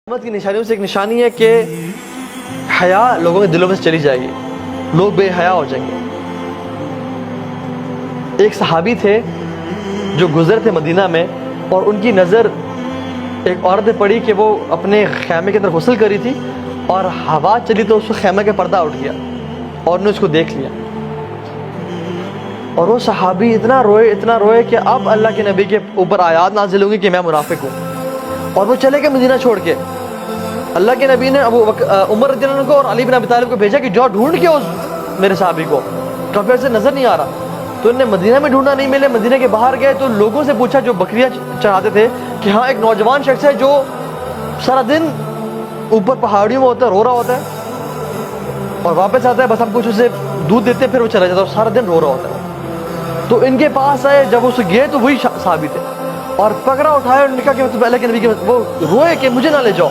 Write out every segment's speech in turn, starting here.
قیامت کی نشانیوں سے ایک نشانی ہے کہ حیا لوگوں کے دلوں میں سے چلی جائے گی، لوگ بے حیا ہو جائیں گے۔ ایک صحابی تھے جو گزر تھے مدینہ میں، اور ان کی نظر ایک عورت پہ پڑی کہ وہ اپنے خیمے کے اندر غسل کری تھی، اور ہوا چلی تو اس کو خیمے کا پردہ اٹھ گیا اور نے اس کو دیکھ لیا، اور وہ صحابی اتنا روئے کہ اب اللہ کے نبی کے اوپر آیات نازل ہوں گی کہ میں منافق ہوں، اور وہ چلے گئے مدینہ چھوڑ کے۔ اللہ کے نبی نے عمر رضی اللہ عنہ کو اور علی بن ابی طالب کو بھیجا کہ جاؤ ڈھونڈ کے اس میرے صحابی کو، کافی سے نظر نہیں آ رہا۔ تو انہوں نے مدینہ میں ڈھونڈا، نہیں ملے، مدینہ کے باہر گئے تو لوگوں سے پوچھا جو بکریاں چراتے تھے کہ ہاں ایک نوجوان شخص ہے جو سارا دن اوپر پہاڑیوں میں ہوتا ہے، رو رہا ہوتا ہے اور واپس آتا ہے، بس ہم کچھ اسے دودھ دیتے ہیں پھر وہ چلا جاتا ہے، اور سارا دن رو رہا ہوتا ہے۔ تو ان کے پاس آئے، جب وہ گئے تو وہی صحابی تھے، اور پکڑا اٹھایا اور کہا کہ اللہ کے نبی کے وہ روئے کہ مجھے نہ لے جاؤ،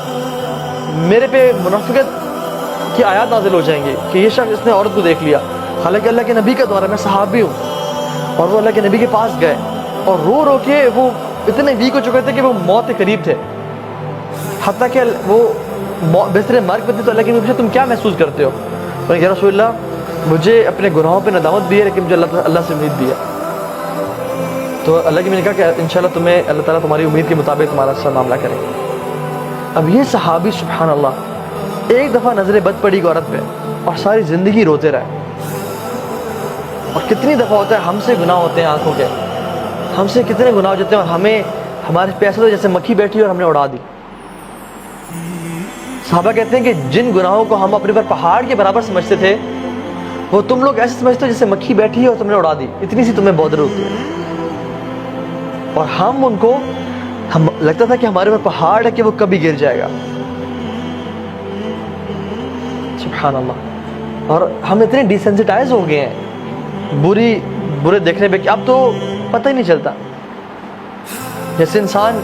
میرے پہ منافقت کی آیات نازل ہو جائیں گے کہ یہ شخص اس نے عورت کو دیکھ لیا، حالانکہ اللہ کے نبی کا دور ہے، میں صحابی ہوں۔ اور وہ اللہ کے نبی کے پاس گئے اور رو کے وہ اتنے ویک ہو چکے تھے کہ وہ موت کے قریب تھے، حتیٰ کہ وہ بستر مرگ پہ تھے۔ تو اللہ کے نبی پوچھا تم کیا محسوس کرتے ہو؟ اور یا رسول اللہ مجھے اپنے گناہوں پہ ندامت بھی ہے، لیکن مجھے اللہ سے امید بھی ہے۔ تو اللہ کے نبی نے کہا کہ انشاءاللہ تمہیں اللہ تعالیٰ تمہاری امید کے مطابق تمہارا ساتھ معاملہ کریں گے۔ اب یہ صحابی سبحان اللہ ایک دفعہ نظر بد پڑی عورت پہ اور ساری زندگی روتے رہے۔ اور کتنی دفعہ ہوتا ہے ہم سے گناہ ہوتے ہیں آنکھوں کے، ہم سے کتنے گناہ ہو جاتے ہیں اور ہمیں ہمارے پیسے تو جیسے مکھی بیٹھی اور ہم نے اڑا دی۔ صحابہ کہتے ہیں کہ جن گناہوں کو ہم اپنے پر پہاڑ کے برابر سمجھتے تھے وہ تم لوگ ایسے سمجھتے ہو جیسے مکھی بیٹھی ہے اور تم نے اڑا دی، اتنی سی تمہیں بودر ہوتی ہے۔ اور ہم ان کو لگتا تھا کہ ہمارے پر پہاڑ ہے کہ وہ کبھی گر جائے گا۔ سبحان اللہ۔ اور ہم اتنے ڈیسینسٹائز ہو گئے ہیں برے دیکھنے پہ کہ اب تو پتہ ہی نہیں چلتا۔ جیسے انسان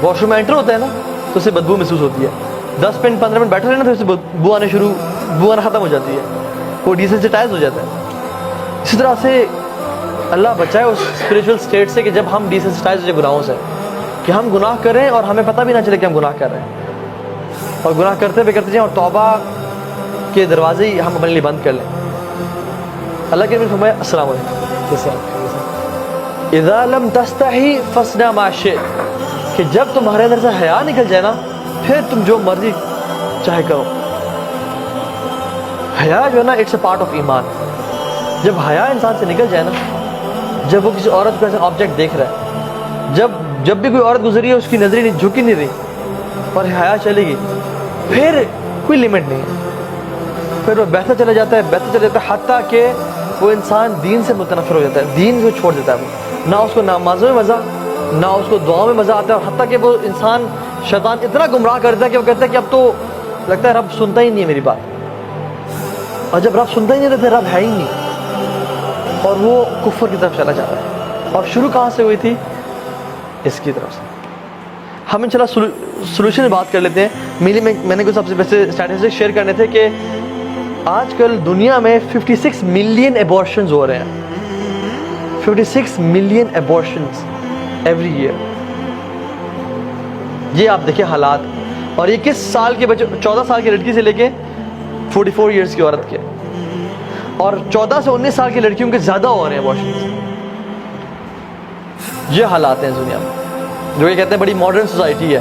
واش روم میں انٹر ہوتا ہے نا تو اسے بدبو محسوس ہوتی ہے، 10 منٹ 15 منٹ بیٹھا رہے نا تو اسے بو آنا ختم ہو جاتی ہے، وہ ڈیسینسٹائز ہو جاتا ہے۔ اسی طرح سے اللہ بچائے اس اسپریچول اسٹیٹ سے کہ جب ہم ڈیسینسٹائز ہو جائے گناہوں سے، کہ ہم گناہ کریں اور ہمیں پتہ بھی نہ چلے کہ ہم گناہ کر رہے ہیں، اور گناہ کرتے جائیں اور توبہ کے دروازے ہی ہم اپنے لیے بند کر لیں۔ اللہ کے نبی نے فرمایا السلام علیکم، اذا لم تستحی فاصنع ما شئت، کہ جب تمہارے اندر سے حیا نکل جائے نا پھر تم جو مرضی چاہے کرو۔ حیا جو ہے نا اٹس اے پارٹ آف ایمان۔ جب حیا انسان سے نکل جائے نا، جب وہ کسی عورت کو ایسا آبجیکٹ دیکھ رہا ہے، جب بھی کوئی عورت گزری ہے اس کی نظریں نہیں جھکی نہیں رہی اور حیا چلے گی، پھر کوئی لمٹ نہیں ہے، پھر وہ بہتا چلا جاتا ہے حتیٰ کہ وہ انسان دین سے متنفر ہو جاتا ہے، دین کو چھوڑ دیتا ہے، وہ نہ اس کو نمازوں میں مزہ، نہ اس کو دعاؤں میں مزہ آتا ہے، اور حتیٰ کہ وہ انسان شیطان اتنا گمراہ کرتا ہے کہ وہ کہتا ہے کہ اب تو لگتا ہے رب سنتا ہی نہیں ہے میری بات، اور جب رب سنتا ہی نہیں تو پھر رب ہے ہی نہیں، اور وہ کفر کی طرف چلا جاتا ہے۔ اور شروع کہاں سے ہوئی تھی؟ اس کی طرف سے۔ ہم انشاءاللہ سولوشن بات کر لیتے ہیں۔ میں نے کچھ سب سے پہلے اسٹیٹسٹکس شیئر کرنے تھے کہ آج کل دنیا میں 56 ملین ایبورشنز ہو رہے ہیں، 56 ملین ایبورشنز ایوری ایئر۔ یہ آپ دیکھیں حالات، اور یہ کس سال کے بچے، 14 سال کی لڑکی سے لے کے 44 ایئرس کی عورت کے، اور 14 سے 19 سال کی لڑکیوں کے زیادہ ہو رہے ہیں ایبورشنز۔ یہ حالات ہیں اس دنیا میں، جو یہ کہتے ہیں بڑی ماڈرن سوسائٹی ہے۔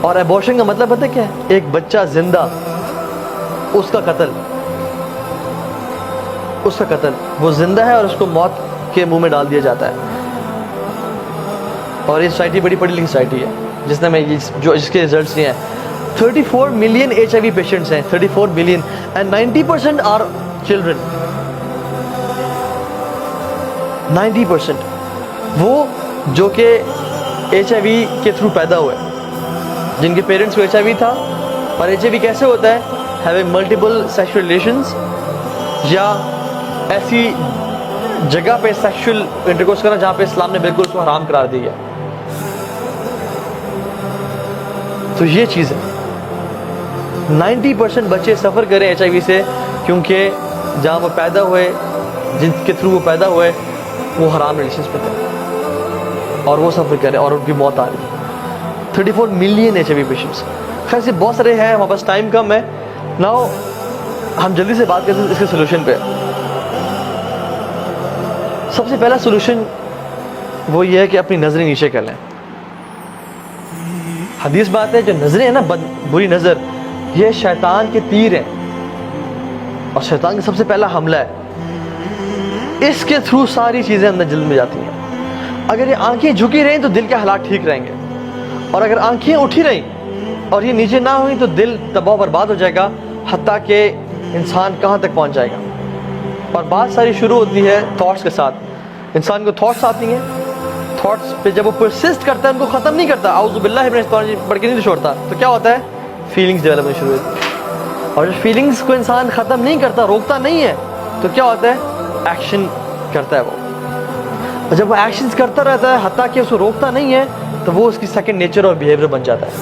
اور ایبورشن کا مطلب پتہ کیا ہے؟ ایک بچہ زندہ، اس کا قتل، وہ زندہ ہے اور اس کو موت کے منہ میں ڈال دیا جاتا ہے۔ اور یہ سوسائٹی بڑی پڑھی لکھی سوسائٹی ہے جس نے میں جس کے ریزلٹس یہ ہیں۔ 34 ملین HIV پیشنٹس ہیں، 34 ملین، اینڈ 90% آر چلڈرن۔ 90% وہ جو کہ HIV کے تھرو پیدا ہوئے، جن کے پیرنٹس کو HIV تھا۔ اور HIV کیسے ہوتا ہے؟ ہیونگ ملٹیپل سیکشل ریلیشنز، یا ایسی جگہ پہ سیکشل انٹرکورس کرنا جہاں پہ اسلام نے بالکل اس کو حرام قرار دیا ہے۔ تو یہ چیز ہے، 90% بچے سفر کریں HIV سے، کیونکہ جہاں وہ پیدا ہوئے، جن کے تھرو وہ پیدا ہوئے، وہ حرام ریلیشنز پہ تھے، اور وہ سفر کرے اور ان کی موت آ رہی ہے۔ 34 मिलियन HIV पेशेंट्स. खैर से बहुत सारे हैं, हमारे पास टाइम कम है. नाउ हम जल्दी से बात करते हैं इसके सोल्यूशन पे. सबसे पहला सोल्यूशन वो ये है कि अपनी नज़रें नीचे कर लें. हदीस बात है, जो नज़रें हैं ना, बुरी नज़र, ये शैतान के तीर हैं और शैतान का सबसे पहला हमला है. इसके थ्रू सारी चीज़ें अंदर दिल में जाती हैं. अगर ये आंखें झुकी रहें तो दिल के हालात ठीक रहेंगे, और अगर आंखें उठी रहें और ये नीचे ना हुई तो दिल तबाह बर्बाद हो जाएगा, हत्ता कि इंसान कहाँ तक पहुँच जाएगा. और बात सारी शुरू होती है थॉट्स के साथ. इंसान को थॉट्स आती हैं, थॉट्स पे जब वो परसिस्ट करता है, उनको ख़त्म नहीं करता, आउज़ु बिल्लाहि मिनश शैतानिर रजीम पढ़ के नहीं छोड़ता, तो क्या होता है, फीलिंग्स डेवलप होनी शुरू होती है. और जब फीलिंग्स को इंसान ख़त्म नहीं करता, रोकता नहीं है, तो क्या होता है, एक्शन करता है वो. और जब वो एक्शंस करता रहता है, हत्ता कि उसको रोकता नहीं है, तो वो उसकी सेकंड नेचर और बिहेवियर बन जाता है.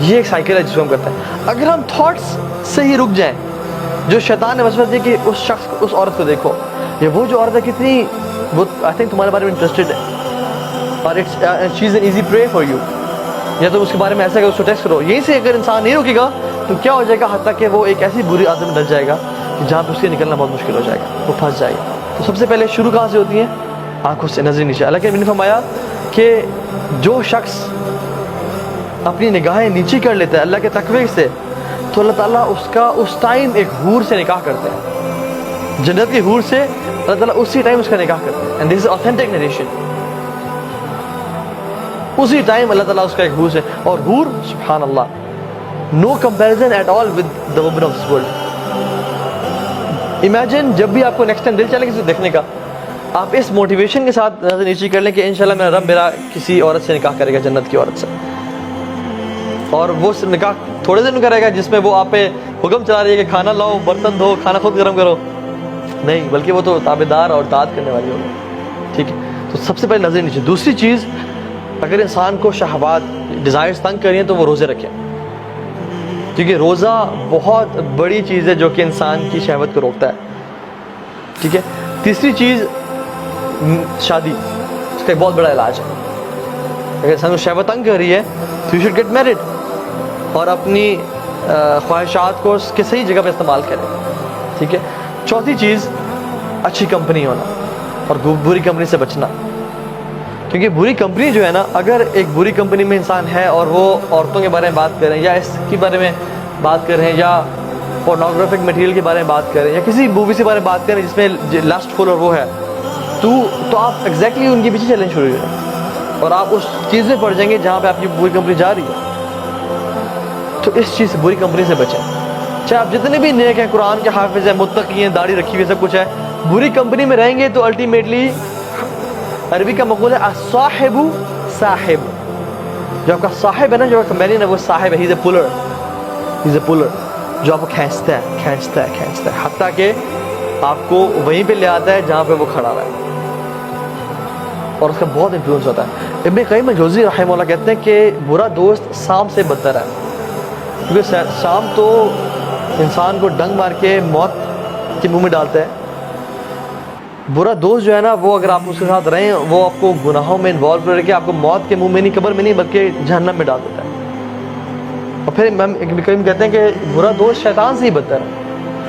ये एक साइकिल है जिसको हम करते हैं. अगर हम थॉट्स से ही रुक जाएं, जो शैतान ने वसवसा दिया कि उस शख्स को, उस औरत को देखो, ये वो जो औरत है कितनी, वो आई थिंक तुम्हारे बारे में इंटरेस्टेड है और it's she is an easy prey for you, या तो उसके बारे में ऐसा कि उसको टेक्स्ट करो. यहीं से अगर इंसान नहीं रुकेगा तो क्या हो जाएगा, हत्ता कि वो एक ऐसी बुरी आदत में डल जाएगा कि जहाँ पे उसके निकलना बहुत मुश्किल हो जाएगा, वो फंस जाएगा. तो सबसे पहले शुरू कहाँ से होती है, आंखों से, नजर नीचे. अल्लाह के नबी ने फरमाया कि जो शख्स अपनी निगाहें नीचे कर लेता है अल्लाह के तकवे से, तो अल्लाह ताला उसका उस टाइम एक हूर से निकाह करते हैं. जन्नत की हूर से अल्लाह ताला उसी टाइम उसका निकाह करते हैं. And this is authentic narration. उसी टाइम अल्लाह ताला उसका एक हूर से, और हूर सुभान Allah, no comparison at all with the women of this world. Imagine जब भी आपको नेक्स्ट टाइम दिल चले किसी देखने का, आप इस मोटिवेशन के साथ नजर नीचे कर लें कि इंशाल्लाह मेरा रब मेरा किसी औरत से निकाह करेगा, जन्नत की औरत से. और वो निकाह थोड़े दिन करेगा जिसमें वो आप पे हुक्म चला रही है कि खाना लाओ, बर्तन धो, खाना खुद गर्म करो, नहीं, बल्कि वो तो ताबेदार और दाद करने वाली होगी. ठीक है, तो सबसे पहले नजर नीचे. दूसरी चीज़, अगर इंसान को शहवात, डिज़ायर्स तंग करिए तो वो रोज़े रखें, क्योंकि रोज़ा बहुत बड़ी चीज़ है जो कि इंसान की शहवत को रोकता है. ठीक है. तीसरी चीज़, शादी, उसका एक बहुत बड़ा इलाज है. अगर इंसान को शहवत तंग कर रही है तो यू शुड गेट मैरिड, और अपनी ख्वाहिशात को उसके सही जगह पे इस्तेमाल करें. ठीक है. चौथी चीज़, अच्छी कंपनी होना और बुरी कंपनी से बचना. क्योंकि बुरी कंपनी जो है ना, अगर एक बुरी कंपनी में इंसान है और वो औरतों के बारे में बात कर रहे हैं, या इसके बारे में बात कर रहे हैं, या पोर्नोग्राफिक मटेरियल के बारे में बात कर रहे हैं, या किसी मूवी के बारे में बात कर रहे हैं जिसमें लस्टफुल और वो है, तो आप एग्जैक्टली उनके पीछे चलने शुरू हो जाए और आप उस चीज़ में पड़ जाएंगे जहाँ पे आपकी बुरी कंपनी जा रही है. तो इस चीज़ से, बुरी कंपनी से बचें. चाहे आप जितने भी नेक हैं, कुरान के हाफिज हैं, मुत्तकी हैं, दाढ़ी रखी हुई, सब कुछ है, बुरी कंपनी में रहेंगे तो अल्टीमेटली, अरबी का मक़ूल है अस्साहिबु साहिब. जो आपका साहिब है ना, जो आपका कंपेनियन है, वो साहिब है. ही इज़ ए पुलर, जो आपको खींचता है, हत्ता कि आपको वहीं पे ले आता है जहाँ पे वो खड़ा है, और उसका बहुत इन्फ्लुएंस होता है. इब्न क़य्यिम अल-जौज़ी रहमहुल्लाह कहते हैं कि बुरा दोस्त सांप से बदतर है, क्योंकि सांप तो इंसान को डंग मार के मौत के मुंह में डालता है. बुरा दोस्त जो है ना, वो अगर आप उसके साथ रहें, वो आपको गुनाहों में इन्वॉल्व करके आपको मौत के मुंह में नहीं, कब्र में नहीं, बल्कि जहन्नम में डाल देता है. और फिर इब्न क़य्यिम कहते हैं कि बुरा दोस्त शैतान से ही बदतर है,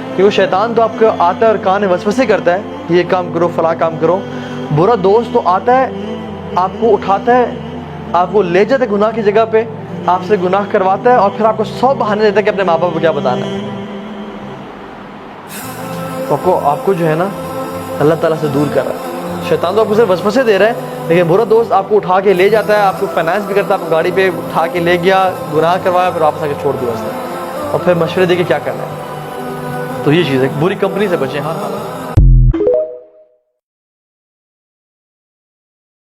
क्योंकि वो शैतान तो आपको आता है और कान में वसवसे करता है, ये काम करो, फला काम करो. बुरा दोस्त तो आता है, आपको उठाता है, आपको ले जाता है गुनाह की जगह पे, आपसे गुनाह करवाता है, और फिर आपको 100 बहाने देता है कि अपने माँ बाप को क्या बताना है. आपको जो है ना, अल्लाह ताला से दूर कर रहा है. शैतान तो आपको सिर्फ वसवसे दे रहा है, लेकिन बुरा दोस्त आपको उठा के ले जाता है, आपको फाइनेंस भी करता है, आपको गाड़ी पे उठा के ले गया, गुनाह करवाया, फिर वापस आके छोड़ दिया उसने, और फिर मशवरे दे के क्या करना है. तो ये चीज़ है, बुरी कंपनी से बचें. हाँ.